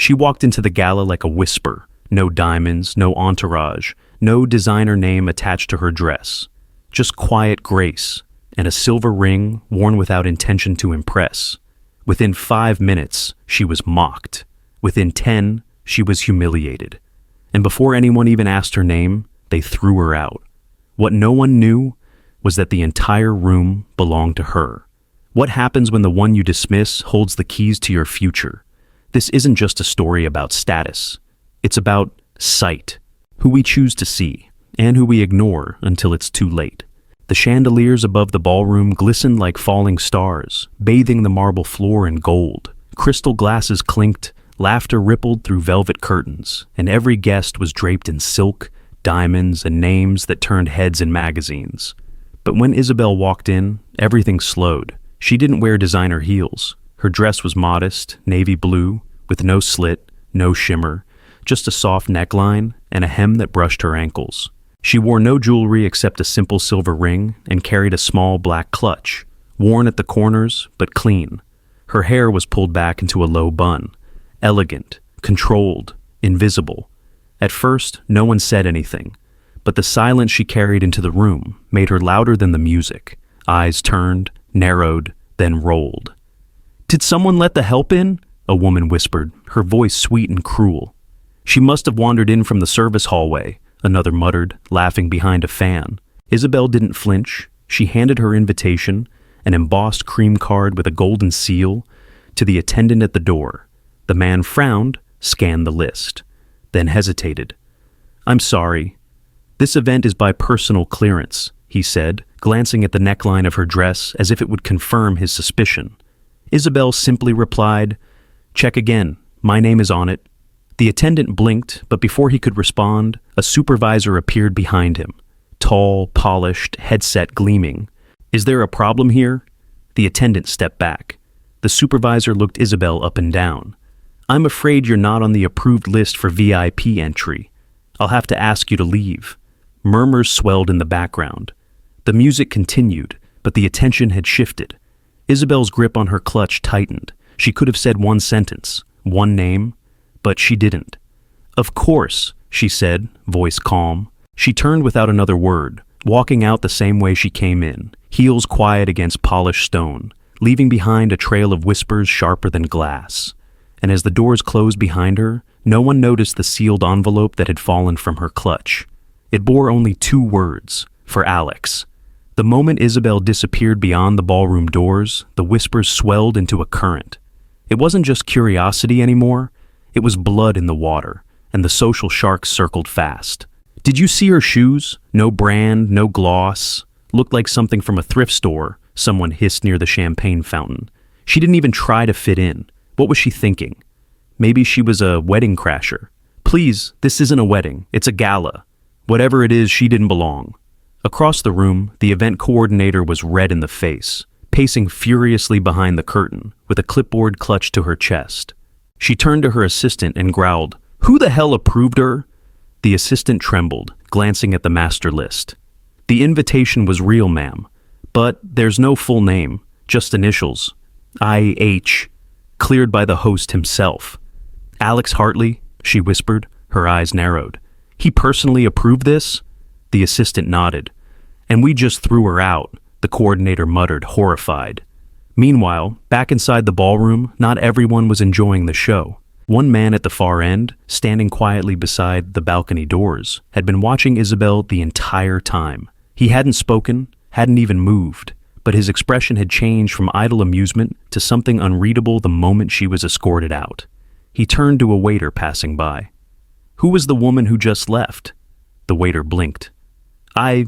She walked into the gala like a whisper. No diamonds, no entourage, no designer name attached to her dress. Just quiet grace and a silver ring worn without intention to impress. Within 5 minutes, she was mocked. Within 10, she was humiliated. And before anyone even asked her name, they threw her out. What no one knew was that the entire room belonged to her. What happens when the one you dismiss holds the keys to your future? This isn't just a story about status. It's about sight, who we choose to see, and who we ignore until it's too late. The chandeliers above the ballroom glistened like falling stars, bathing the marble floor in gold. Crystal glasses clinked, laughter rippled through velvet curtains, and every guest was draped in silk, diamonds, and names that turned heads in magazines. But when Isabel walked in, everything slowed. She didn't wear designer heels. Her dress was modest, navy blue, with no slit, no shimmer, just a soft neckline and a hem that brushed her ankles. She wore no jewelry except a simple silver ring and carried a small black clutch, worn at the corners but clean. Her hair was pulled back into a low bun, elegant, controlled, invisible. At first, no one said anything, but the silence she carried into the room made her louder than the music. Eyes turned, narrowed, then rolled. "Did someone let the help in?" a woman whispered, her voice sweet and cruel. "She must have wandered in from the service hallway," another muttered, laughing behind a fan. Isabel didn't flinch. She handed her invitation, an embossed cream card with a golden seal, to the attendant at the door. The man frowned, scanned the list, then hesitated. "I'm sorry. This event is by personal clearance," he said, glancing at the neckline of her dress as if it would confirm his suspicion. Isabel simply replied, "Check again. My name is on it." The attendant blinked, but before he could respond, a supervisor appeared behind him. Tall, polished, headset gleaming. "Is there a problem here?" The attendant stepped back. The supervisor looked Isabel up and down. "I'm afraid you're not on the approved list for VIP entry. I'll have to ask you to leave." Murmurs swelled in the background. The music continued, but the attention had shifted. Isabel's grip on her clutch tightened. She could have said one sentence, one name, but she didn't. "Of course," she said, voice calm. She turned without another word, walking out the same way she came in, heels quiet against polished stone, leaving behind a trail of whispers sharper than glass. And as the doors closed behind her, no one noticed the sealed envelope that had fallen from her clutch. It bore only 2 words, for Alex. The moment Isabel disappeared beyond the ballroom doors, the whispers swelled into a current. It wasn't just curiosity anymore. It was blood in the water, and the social sharks circled fast. "Did you see her shoes? No brand, no gloss. Looked like something from a thrift store," someone hissed near the champagne fountain. "She didn't even try to fit in. What was she thinking? Maybe she was a wedding crasher." "Please, this isn't a wedding. It's a gala. Whatever it is, she didn't belong." Across the room, the event coordinator was red in the face, pacing furiously behind the curtain, with a clipboard clutched to her chest. She turned to her assistant and growled, "Who the hell approved her?" The assistant trembled, glancing at the master list. "The invitation was real, ma'am, but there's no full name, just initials. I.H., cleared by the host himself." "Alex Hartley," she whispered, her eyes narrowed. "He personally approved this?" The assistant nodded. "And we just threw her out," the coordinator muttered, horrified. Meanwhile, back inside the ballroom, not everyone was enjoying the show. One man at the far end, standing quietly beside the balcony doors, had been watching Isabel the entire time. He hadn't spoken, hadn't even moved, but his expression had changed from idle amusement to something unreadable the moment she was escorted out. He turned to a waiter passing by. "Who was the woman who just left?" The waiter blinked. "I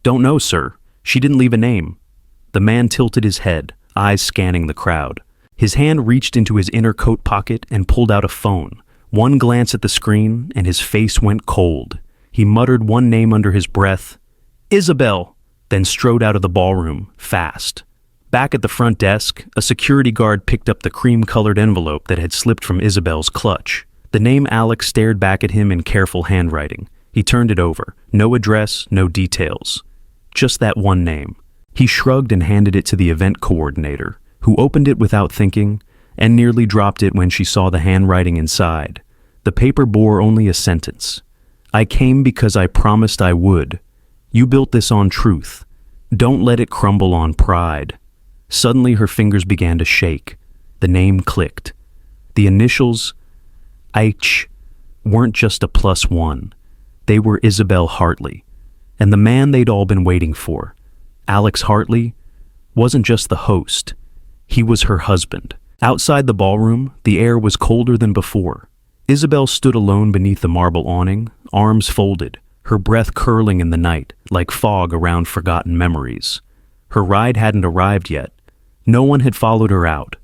don't know, sir. She didn't leave a name." The man tilted his head, eyes scanning the crowd. His hand reached into his inner coat pocket and pulled out a phone. One glance at the screen, and his face went cold. He muttered one name under his breath, "Isabel," then strode out of the ballroom, fast. Back at the front desk, a security guard picked up the cream-colored envelope that had slipped from Isabel's clutch. The name Alex stared back at him in careful handwriting. He turned it over. No address, no details. Just that one name. He shrugged and handed it to the event coordinator, who opened it without thinking and nearly dropped it when she saw the handwriting inside. The paper bore only a sentence. "I came because I promised I would. You built this on truth. Don't let it crumble on pride." Suddenly her fingers began to shake. The name clicked. The initials, H, weren't just a +1. They were Isabel Hartley. And the man they'd all been waiting for, Alex Hartley, wasn't just the host. He was her husband. Outside the ballroom, the air was colder than before. Isabel stood alone beneath the marble awning, arms folded, her breath curling in the night like fog around forgotten memories. Her ride hadn't arrived yet. No one had followed her out.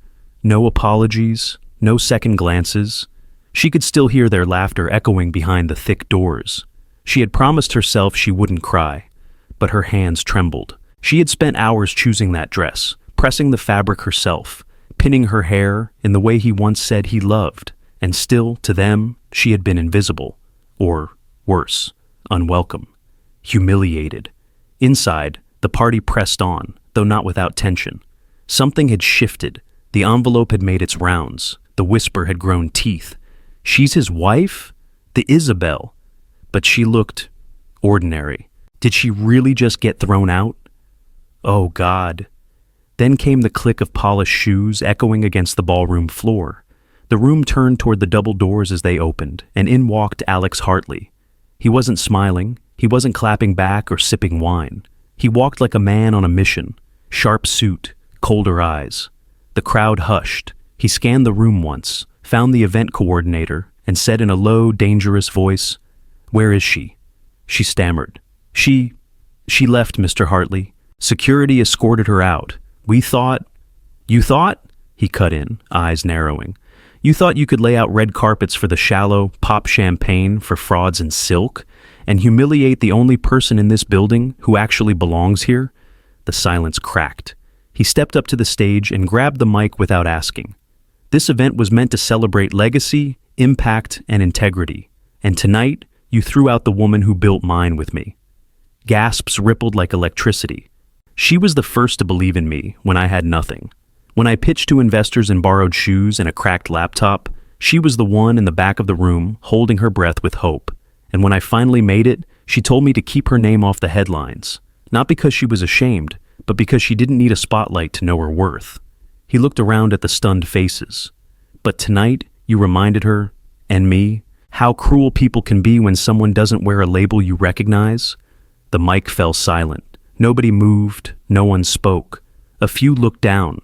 No apologies, no second glances. She could still hear their laughter echoing behind the thick doors. She had promised herself she wouldn't cry, but her hands trembled. She had spent hours choosing that dress, pressing the fabric herself, pinning her hair in the way he once said he loved, and still, to them, she had been invisible, or, worse, unwelcome, humiliated. Inside, the party pressed on, though not without tension. Something had shifted. The envelope had made its rounds. The whisper had grown teeth. "She's his wife? The Isabel." But she looked ordinary. Did she really just get thrown out? Oh, God. Then came the click of polished shoes echoing against the ballroom floor. The room turned toward the double doors as they opened, and in walked Alex Hartley. He wasn't smiling. He wasn't clapping back or sipping wine. He walked like a man on a mission. Sharp suit, colder eyes. The crowd hushed. He scanned the room once, found the event coordinator, and said in a low, dangerous voice, "Where is she?" She stammered. She left, Mr. Hartley. Security escorted her out. We thought..." "You thought?" He cut in, eyes narrowing. "You thought you could lay out red carpets for the shallow, pop champagne for frauds in silk, and humiliate the only person in this building who actually belongs here?" The silence cracked. He stepped up to the stage and grabbed the mic without asking. "This event was meant to celebrate legacy, impact, and integrity. And tonight, you threw out the woman who built mine with me." Gasps rippled like electricity. "She was the first to believe in me when I had nothing. When I pitched to investors in borrowed shoes and a cracked laptop, she was the one in the back of the room holding her breath with hope. And when I finally made it, she told me to keep her name off the headlines. Not because she was ashamed, but because she didn't need a spotlight to know her worth." He looked around at the stunned faces. "But tonight, you reminded her, and me, how cruel people can be when someone doesn't wear a label you recognize." The mic fell silent. Nobody moved, no one spoke. A few looked down.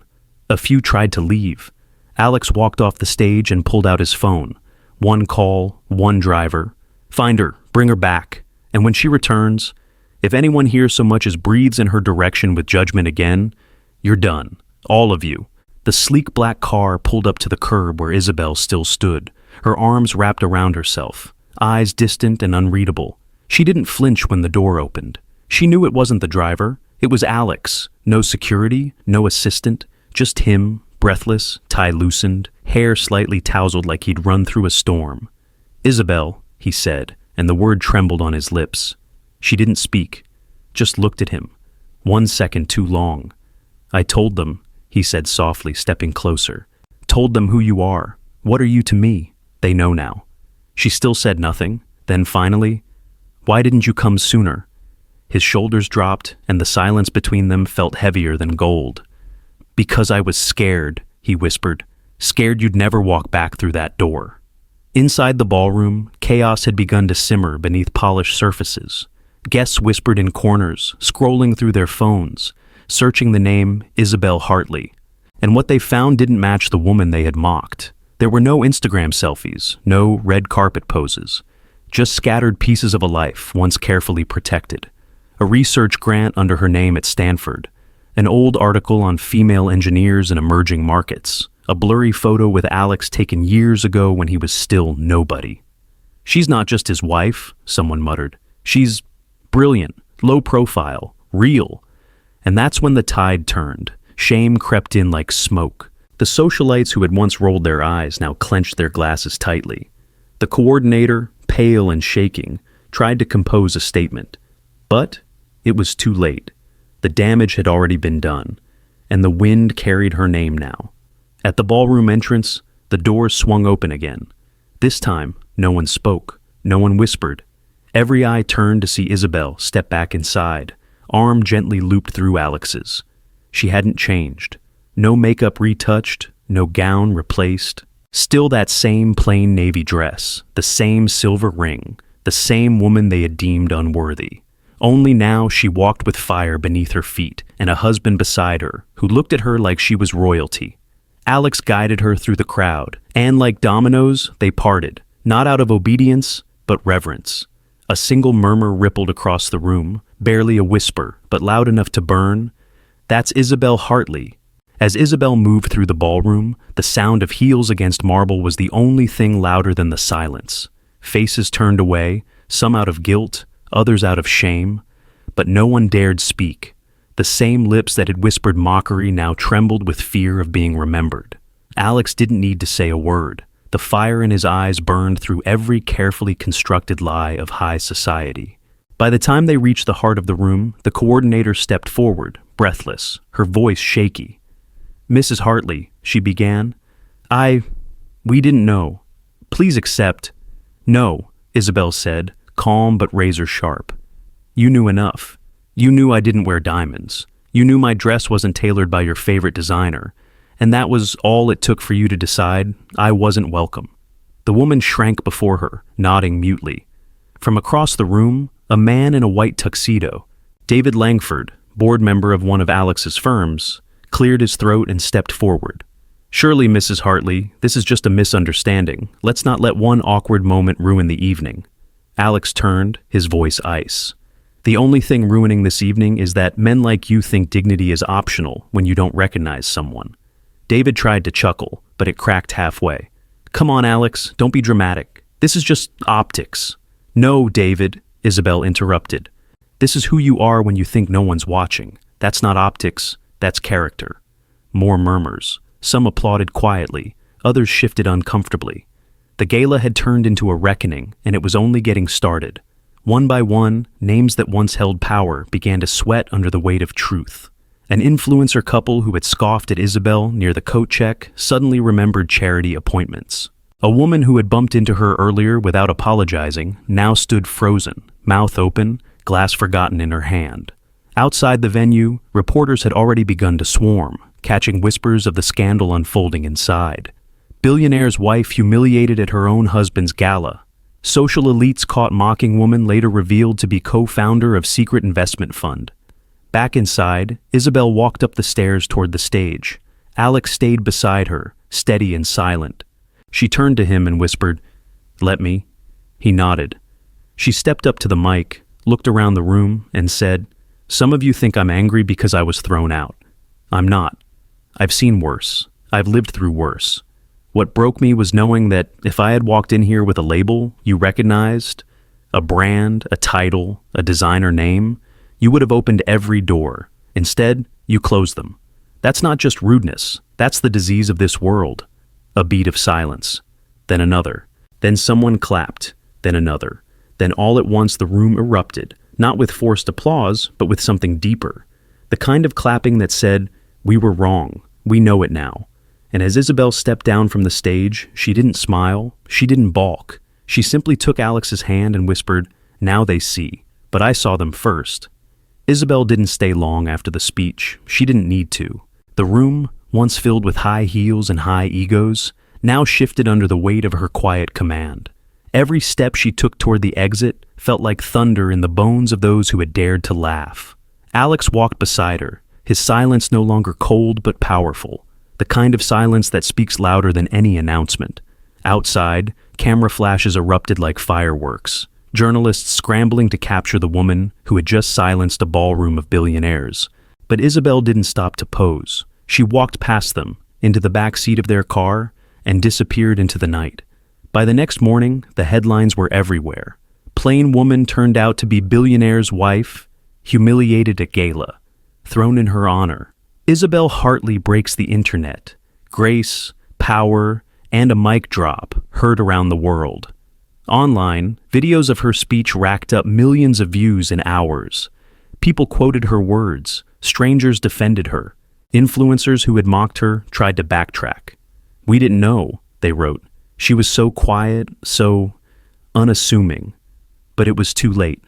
A few tried to leave. Alex walked off the stage and pulled out his phone. One call, one driver. "Find her, bring her back. And when she returns, if anyone here so much as breathes in her direction with judgment again, you're done. All of you." The sleek black car pulled up to the curb where Isabel still stood, her arms wrapped around herself, eyes distant and unreadable. She didn't flinch when the door opened. She knew it wasn't the driver. It was Alex. No security, no assistant, just him, breathless, tie loosened, hair slightly tousled like he'd run through a storm. "Isabel," he said, and the word trembled on his lips. She didn't speak, just looked at him. 1 second too long. "I told them," he said softly, stepping closer. "Told them who you are. What are you to me? They know now." She still said nothing. Then finally, "Why didn't you come sooner?" His shoulders dropped, and the silence between them felt heavier than gold. "Because I was scared," he whispered. "Scared you'd never walk back through that door." Inside the ballroom, chaos had begun to simmer beneath polished surfaces. Guests whispered in corners, scrolling through their phones, searching the name Isabel Hartley. And what they found didn't match the woman they had mocked. There were no Instagram selfies, no red carpet poses, just scattered pieces of a life once carefully protected. A research grant under her name at Stanford, an old article on female engineers in emerging markets, a blurry photo with Alex taken years ago when he was still nobody. "She's not just his wife," someone muttered. "She's brilliant, low profile, real." And that's when the tide turned. Shame crept in like smoke. The socialites who had once rolled their eyes now clenched their glasses tightly. The coordinator, pale and shaking, tried to compose a statement. But it was too late. The damage had already been done, and the wind carried her name now. At the ballroom entrance, the doors swung open again. This time, no one spoke, no one whispered. Every eye turned to see Isabel step back inside, arm gently looped through Alex's. She hadn't changed. No makeup retouched, no gown replaced. Still that same plain navy dress, the same silver ring, the same woman they had deemed unworthy. Only now she walked with fire beneath her feet and a husband beside her who looked at her like she was royalty. Alex guided her through the crowd, and like dominoes, they parted, not out of obedience, but reverence. A single murmur rippled across the room, barely a whisper, but loud enough to burn. That's Isabel Hartley. As Isabel moved through the ballroom, the sound of heels against marble was the only thing louder than the silence. Faces turned away, some out of guilt, others out of shame, but no one dared speak. The same lips that had whispered mockery now trembled with fear of being remembered. Alex didn't need to say a word. The fire in his eyes burned through every carefully constructed lie of high society. By the time they reached the heart of the room, the coordinator stepped forward, breathless, her voice shaky. "Mrs. Hartley," she began, we didn't know. Please accept." "No," Isabel said, calm but razor sharp. "You knew enough. You knew I didn't wear diamonds. You knew my dress wasn't tailored by your favorite designer. And that was all it took for you to decide I wasn't welcome." The woman shrank before her, nodding mutely. From across the room, a man in a white tuxedo, David Langford, board member of one of Alex's firms, cleared his throat and stepped forward. "Surely, Mrs. Hartley, this is just a misunderstanding. Let's not let one awkward moment ruin the evening." Alex turned, his voice ice. "The only thing ruining this evening is that men like you think dignity is optional when you don't recognize someone." David tried to chuckle, but it cracked halfway. "Come on, Alex, don't be dramatic. This is just optics." "No, David," Isabel interrupted. "This is who you are when you think no one's watching. That's not optics, that's character." More murmurs. Some applauded quietly, others shifted uncomfortably. The gala had turned into a reckoning, and it was only getting started. One by one, names that once held power began to sweat under the weight of truth. An influencer couple who had scoffed at Isabel near the coat check suddenly remembered charity appointments. A woman who had bumped into her earlier without apologizing now stood frozen, mouth open, glass forgotten in her hand. Outside the venue, reporters had already begun to swarm, catching whispers of the scandal unfolding inside. Billionaire's wife humiliated at her own husband's gala. Social elites caught mocking woman later revealed to be co-founder of secret investment fund. Back inside, Isabel walked up the stairs toward the stage. Alex stayed beside her, steady and silent. She turned to him and whispered, "Let me." He nodded. She stepped up to the mic, looked around the room, and said, "Some of you think I'm angry because I was thrown out. I'm not. I've seen worse. I've lived through worse. What broke me was knowing that if I had walked in here with a label you recognized, a brand, a title, a designer name, you would have opened every door. Instead, you closed them. That's not just rudeness. That's the disease of this world." A beat of silence. Then another. Then someone clapped. Then another. Then all at once the room erupted, not with forced applause, but with something deeper. The kind of clapping that said, "We were wrong. We know it now." And as Isabel stepped down from the stage, she didn't smile, she didn't balk. She simply took Alex's hand and whispered, "Now they see. But I saw them first." Isabel didn't stay long after the speech. She didn't need to. The room, once filled with high heels and high egos, now shifted under the weight of her quiet command. Every step she took toward the exit felt like thunder in the bones of those who had dared to laugh. Alex walked beside her, his silence no longer cold but powerful, the kind of silence that speaks louder than any announcement. Outside, camera flashes erupted like fireworks, journalists scrambling to capture the woman who had just silenced a ballroom of billionaires. But Isabel didn't stop to pose. She walked past them, into the back seat of their car, and disappeared into the night. By the next morning, the headlines were everywhere. Plain woman turned out to be billionaire's wife, humiliated at gala, thrown in her honor. Isabel Hartley breaks the internet. Grace, power, and a mic drop heard around the world. Online, videos of her speech racked up millions of views in hours. People quoted her words. Strangers defended her. Influencers who had mocked her tried to backtrack. "We didn't know," they wrote. "She was so quiet, so unassuming." But it was too late.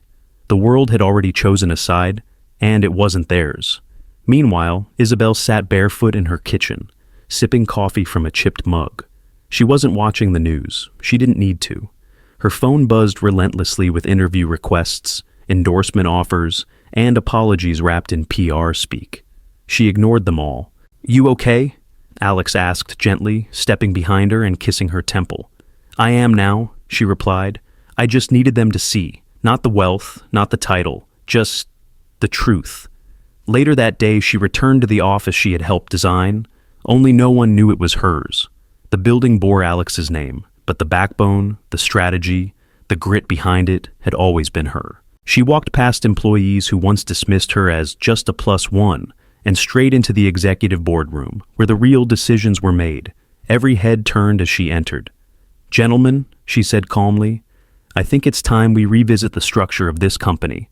The world had already chosen a side, and it wasn't theirs. Meanwhile, Isabel sat barefoot in her kitchen, sipping coffee from a chipped mug. She wasn't watching the news. She didn't need to. Her phone buzzed relentlessly with interview requests, endorsement offers, and apologies wrapped in PR speak. She ignored them all. "You okay?" Alex asked gently, stepping behind her and kissing her temple. "I am now," she replied. "I just needed them to see. Not the wealth, not the title, just the truth." Later that day, she returned to the office she had helped design, only no one knew it was hers. The building bore Alex's name, but the backbone, the strategy, the grit behind it had always been her. She walked past employees who once dismissed her as just a +1 and straight into the executive boardroom, where the real decisions were made. Every head turned as she entered. "Gentlemen," she said calmly, "I think it's time we revisit the structure of this company."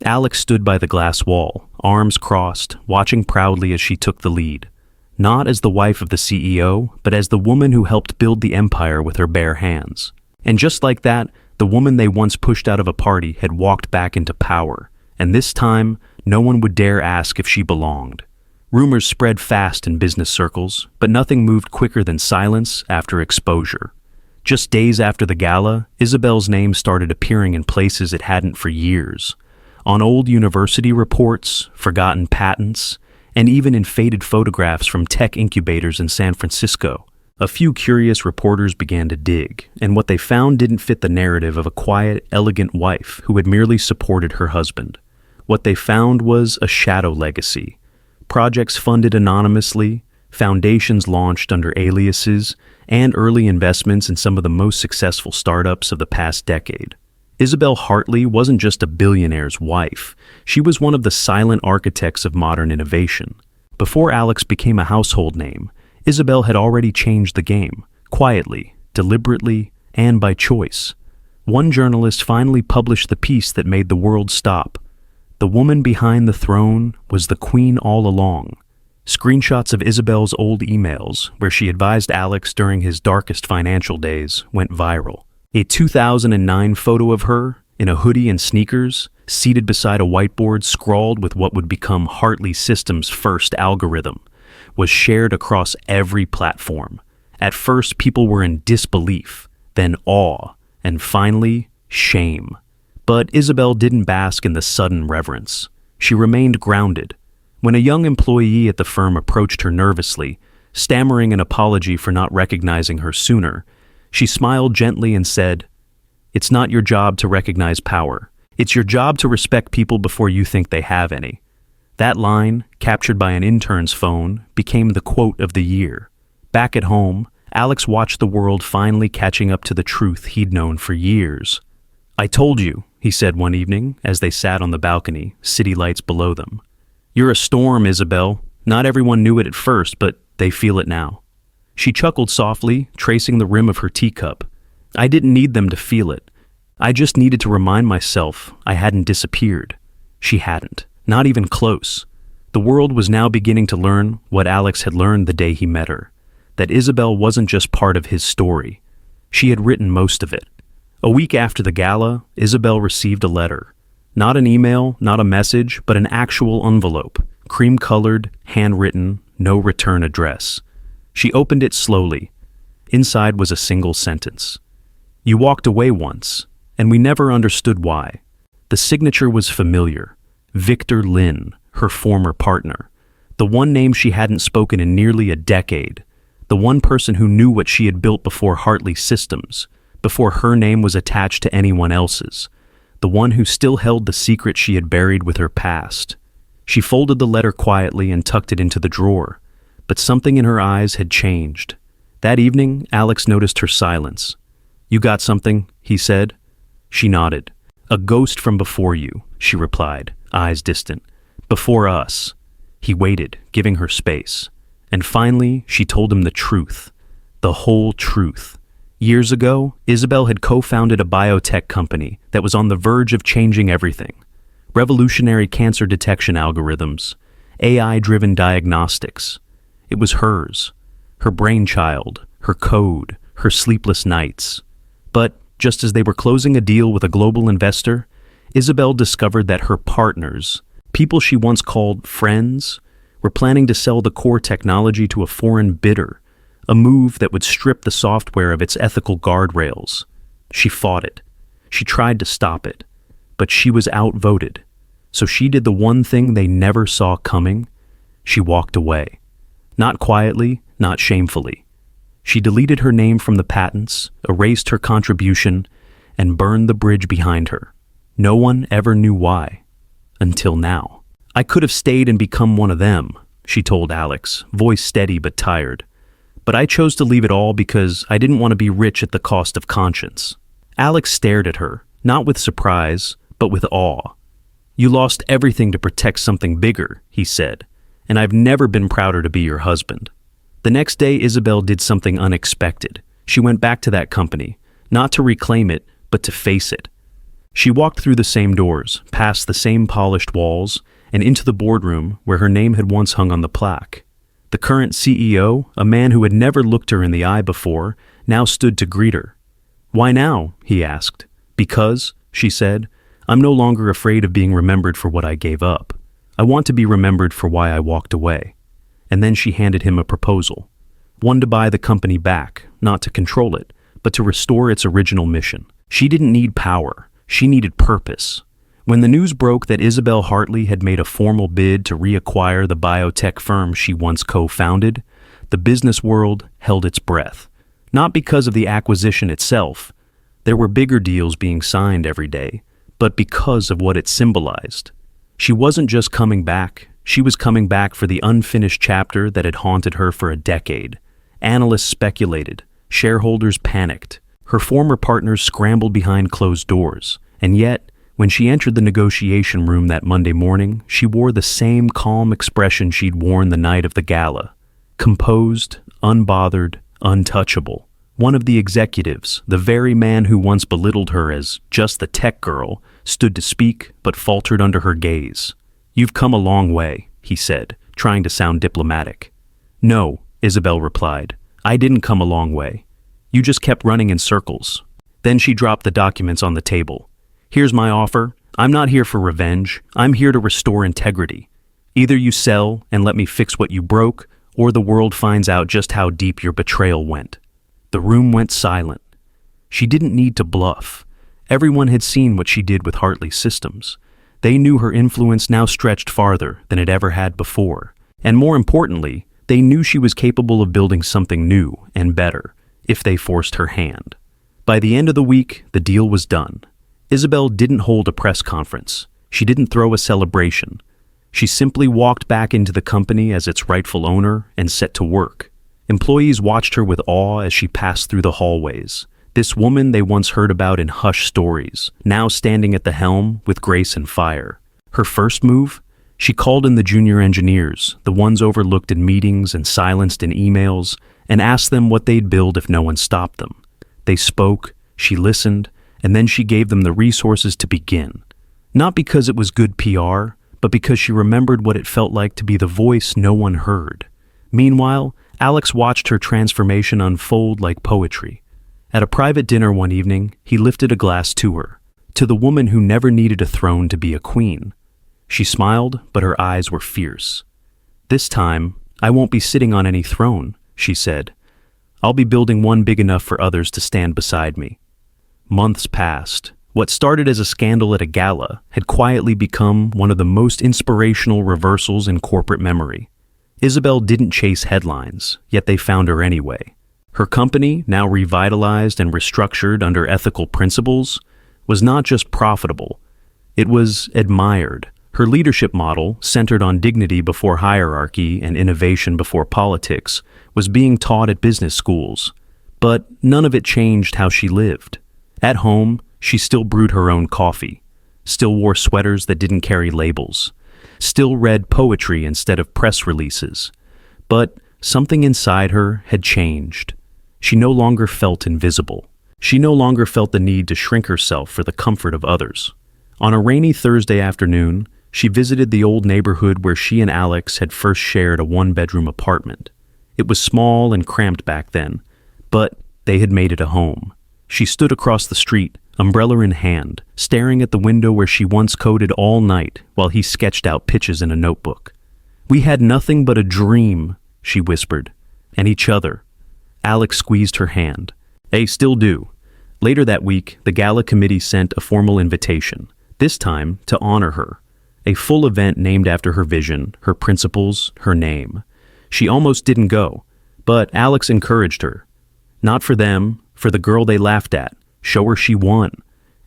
Alex stood by the glass wall, arms crossed, watching proudly as she took the lead. Not as the wife of the CEO, but as the woman who helped build the empire with her bare hands. And just like that, the woman they once pushed out of a party had walked back into power, and this time, no one would dare ask if she belonged. Rumors spread fast in business circles, but nothing moved quicker than silence after exposure. Just days after the gala, Isabel's name started appearing in places it hadn't for years. On old university reports, forgotten patents, and even in faded photographs from tech incubators in San Francisco. A few curious reporters began to dig, and what they found didn't fit the narrative of a quiet, elegant wife who had merely supported her husband. What they found was a shadow legacy. Projects funded anonymously, foundations launched under aliases, and early investments in some of the most successful startups of the past decade. Isabel Hartley wasn't just a billionaire's wife. She was one of the silent architects of modern innovation. Before Alex became a household name, Isabel had already changed the game, quietly, deliberately, and by choice. One journalist finally published the piece that made the world stop. The woman behind the throne was the queen all along. Screenshots of Isabel's old emails, where she advised Alex during his darkest financial days, went viral. A 2009 photo of her, in a hoodie and sneakers, seated beside a whiteboard scrawled with what would become Hartley Systems' first algorithm, was shared across every platform. At first, people were in disbelief, then awe, and finally, shame. But Isabel didn't bask in the sudden reverence. She remained grounded. When a young employee at the firm approached her nervously, stammering an apology for not recognizing her sooner, she smiled gently and said, "It's not your job to recognize power. It's your job to respect people before you think they have any." That line, captured by an intern's phone, became the quote of the year. Back at home, Alex watched the world finally catching up to the truth he'd known for years. "I told you," he said one evening as they sat on the balcony, city lights below them. "You're a storm, Isabel. Not everyone knew it at first, but they feel it now." She chuckled softly, tracing the rim of her teacup. "I didn't need them to feel it. I just needed to remind myself I hadn't disappeared." She hadn't, not even close. The world was now beginning to learn what Alex had learned the day he met her, that Isabel wasn't just part of his story. She had written most of it. A week after the gala, Isabel received a letter. Not an email, not a message, but an actual envelope, cream-colored, handwritten, no return address. She opened it slowly. Inside was a single sentence. "You walked away once, and we never understood why." The signature was familiar. Victor Lin, her former partner. The one name she hadn't spoken in nearly a decade. The one person who knew what she had built before Hartley Systems, before her name was attached to anyone else's. The one who still held the secret she had buried with her past. She folded the letter quietly and tucked it into the drawer. But something in her eyes had changed. That evening, Alex noticed her silence. "You got something?" he said. She nodded. "A ghost from before you," she replied, eyes distant. "Before us." He waited, giving her space. And finally, she told him the truth. The whole truth. Years ago, Isabel had co-founded a biotech company that was on the verge of changing everything. Revolutionary cancer detection algorithms, AI-driven diagnostics. It was hers, her brainchild, her code, her sleepless nights. But just as they were closing a deal with a global investor, Isabel discovered that her partners, people she once called friends, were planning to sell the core technology to a foreign bidder, a move that would strip the software of its ethical guardrails. She fought it. She tried to stop it. But she was outvoted. So she did the one thing they never saw coming. She walked away. Not quietly, not shamefully. She deleted her name from the patents, erased her contribution, and burned the bridge behind her. No one ever knew why. Until now. "I could have stayed and become one of them," she told Alex, voice steady but tired. "But I chose to leave it all because I didn't want to be rich at the cost of conscience." Alex stared at her, not with surprise, but with awe. "You lost everything to protect something bigger," he said, "and I've never been prouder to be your husband." The next day, Isabel did something unexpected. She went back to that company, not to reclaim it, but to face it. She walked through the same doors, past the same polished walls, and into the boardroom where her name had once hung on the plaque. The current CEO, a man who had never looked her in the eye before, now stood to greet her. "Why now?" he asked. "Because," she said, "I'm no longer afraid of being remembered for what I gave up. I want to be remembered for why I walked away." And then she handed him a proposal. One to buy the company back, not to control it, but to restore its original mission. She didn't need power. She needed purpose. When the news broke that Isabel Hartley had made a formal bid to reacquire the biotech firm she once co-founded, the business world held its breath. Not because of the acquisition itself. There were bigger deals being signed every day, but because of what it symbolized. She wasn't just coming back. She was coming back for the unfinished chapter that had haunted her for a decade. Analysts speculated. Shareholders panicked. Her former partners scrambled behind closed doors. And yet, when she entered the negotiation room that Monday morning, she wore the same calm expression she'd worn the night of the gala. Composed, unbothered, untouchable. One of the executives, the very man who once belittled her as just the tech girl, stood to speak but faltered under her gaze. "You've come a long way," he said, trying to sound diplomatic. "No," Isabel replied. "I didn't come a long way. You just kept running in circles." Then she dropped the documents on the table. "Here's my offer. I'm not here for revenge. I'm here to restore integrity. Either you sell and let me fix what you broke, or the world finds out just how deep your betrayal went." The room went silent. She didn't need to bluff. Everyone had seen what she did with Hartley's systems. They knew her influence now stretched farther than it ever had before. And more importantly, they knew she was capable of building something new and better if they forced her hand. By the end of the week, the deal was done. Isabel didn't hold a press conference. She didn't throw a celebration. She simply walked back into the company as its rightful owner and set to work. Employees watched her with awe as she passed through the hallways. This woman they once heard about in hushed stories, now standing at the helm with grace and fire. Her first move? She called in the junior engineers, the ones overlooked in meetings and silenced in emails, and asked them what they'd build if no one stopped them. They spoke, she listened, and then she gave them the resources to begin. Not because it was good PR, but because she remembered what it felt like to be the voice no one heard. Meanwhile, Alex watched her transformation unfold like poetry. At a private dinner one evening, he lifted a glass to her, to the woman who never needed a throne to be a queen. She smiled, but her eyes were fierce. "This time, I won't be sitting on any throne," she said. "I'll be building one big enough for others to stand beside me." Months passed. What started as a scandal at a gala had quietly become one of the most inspirational reversals in corporate memory. Isabel didn't chase headlines, yet they found her anyway. Her company, now revitalized and restructured under ethical principles, was not just profitable, it was admired. Her leadership model, centered on dignity before hierarchy and innovation before politics, was being taught at business schools. But none of it changed how she lived. At home, she still brewed her own coffee, still wore sweaters that didn't carry labels, still read poetry instead of press releases. But something inside her had changed. She no longer felt invisible. She no longer felt the need to shrink herself for the comfort of others. On a rainy Thursday afternoon, She visited the old neighborhood where she and Alex had first shared a one-bedroom apartment. It was small and cramped back then, but they had made it a home. She stood across the street, umbrella in hand, staring at the window where she once coded all night while he sketched out pitches in a notebook. "We had nothing but a dream," she whispered, "and each other." Alex squeezed her hand. "They still do." Later that week, the Gala committee sent a formal invitation, this time to honor her. A full event named after her vision, her principles, her name. She almost didn't go, but Alex encouraged her. Not for them, for the girl they laughed at. Show her she won.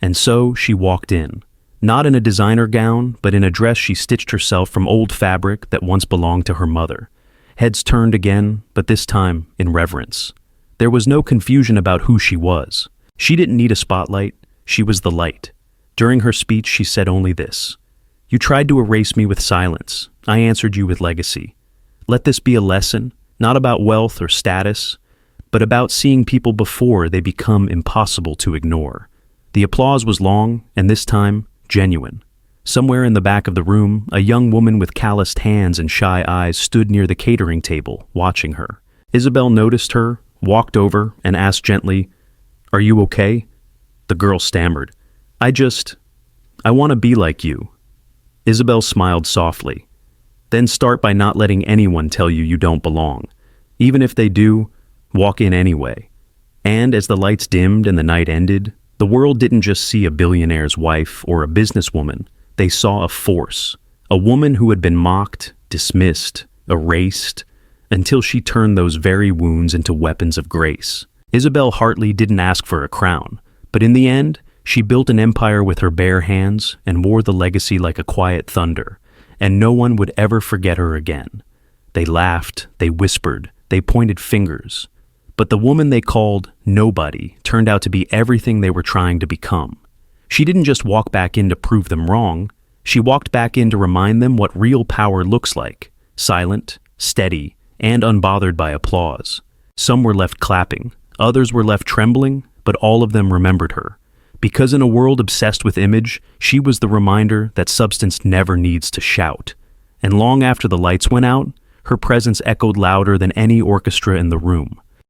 And so she walked in. Not in a designer gown, but in a dress she stitched herself from old fabric that once belonged to her mother. Heads turned again, but this time in reverence. There was no confusion about who she was. She didn't need a spotlight. She was the light. During her speech, she said only this: "You tried to erase me with silence. I answered you with legacy. Let this be a lesson, not about wealth or status, but about seeing people before they become impossible to ignore." The applause was long, and this time, genuine. Somewhere in the back of the room, a young woman with calloused hands and shy eyes stood near the catering table, watching her. Isabel noticed her, walked over, and asked gently, "Are you okay?" The girl stammered, I want to be like you." Isabel smiled softly. "Then start by not letting anyone tell you you don't belong. Even if they do, walk in anyway." And as the lights dimmed and the night ended, the world didn't just see a billionaire's wife or a businesswoman. They saw a force, a woman who had been mocked, dismissed, erased, until she turned those very wounds into weapons of grace. Isabel Hartley didn't ask for a crown, but in the end, she built an empire with her bare hands and wore the legacy like a quiet thunder, and no one would ever forget her again. They laughed, they whispered, they pointed fingers. But the woman they called nobody turned out to be everything they were trying to become. She didn't just walk back in to prove them wrong. She walked back in to remind them what real power looks like: silent, steady, and unbothered by applause. Some were left clapping, others were left trembling, but all of them remembered her. Because in a world obsessed with image, she was the reminder that substance never needs to shout. And long after the lights went out, her presence echoed louder than any orchestra in the room.